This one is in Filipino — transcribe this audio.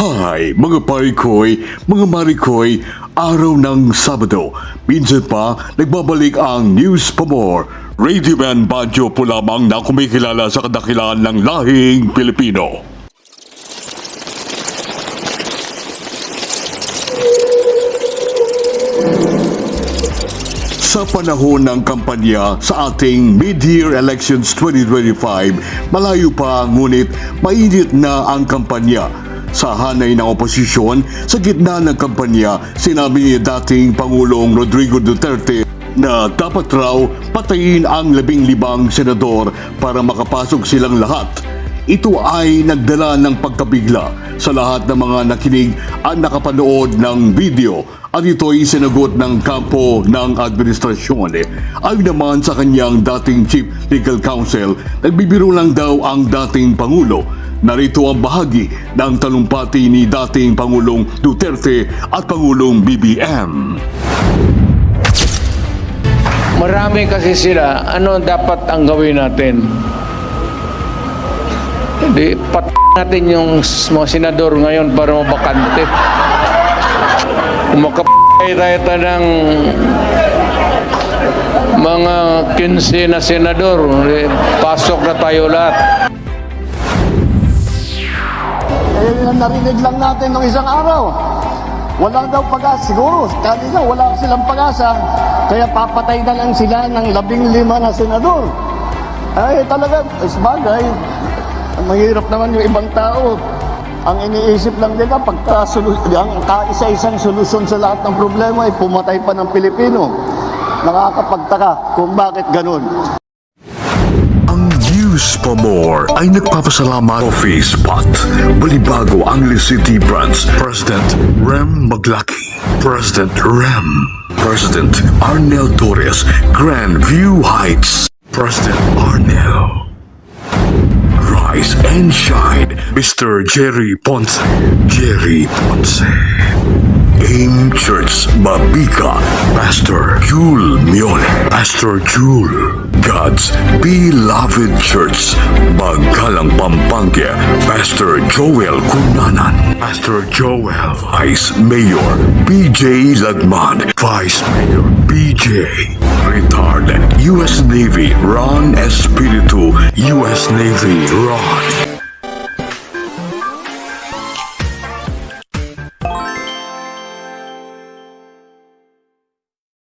Hi mga parikoy, mga marikoy, araw ng Sabado. Minsan pa, nagbabalik ang News pa More. Radio Man Badyo po lamang na kumikilala sa kadakilaan ng lahing Pilipino. Sa panahon ng kampanya sa ating mid-year elections 2025, malayo pa ngunit mainit na ang kampanya. Sa hanay ng oposisyon, sa gitna ng kampanya, sinabi ni dating Pangulong Rodrigo Duterte na dapat raw patayin ang 15 senador para makapasok silang lahat. Ito ay nagdala ng pagkabigla sa lahat ng mga nakinig at nakapanood ng video at ito'y sinagot ng kampo ng administrasyon. Ayon naman sa kanyang dating Chief Legal Counsel, nagbibiro lang daw ang dating Pangulo. Narito ang bahagi ng talumpati ni dating Pangulong Duterte at Pangulong BBM. Marami kasi sila. Ano dapat ang gawin natin? Hindi, natin yung mga senador ngayon para mabakante. Kung tayo ng mga 15 na senador, pasok na tayo lahat. Narinig lang natin nung isang araw. Wala daw pag-asa. Siguro, kanina wala silang pag-asa. Kaya papatay na lang sila ng 15 na senador. Ay, talaga, sabagay. Mahirap naman yung ibang tao. Ang iniisip lang nila, ang kaisa-isang solusyon sa lahat ng problema ay pumatay pa ng Pilipino. Nakakapagtaka kung bakit ganun. News pa More ay nagpapasalamat Coffee Spot. Balibago ang City Branch. President Rem Maglaki. President Rem. President Arnel Torres. Grand View Heights. President Arnel. Rise and Shine. Mr. Jerry Ponce. Jerry Ponce. AIM Church Mabika, Pastor Jule Mione, Pastor Jule, God's Beloved Church, Bagalang Pampanga, Pastor Joel Cunanan, Pastor Joel, Vice Mayor BJ Lagman, Vice Mayor BJ, Retired U.S. Navy Ron Espiritu, U.S. Navy Ron.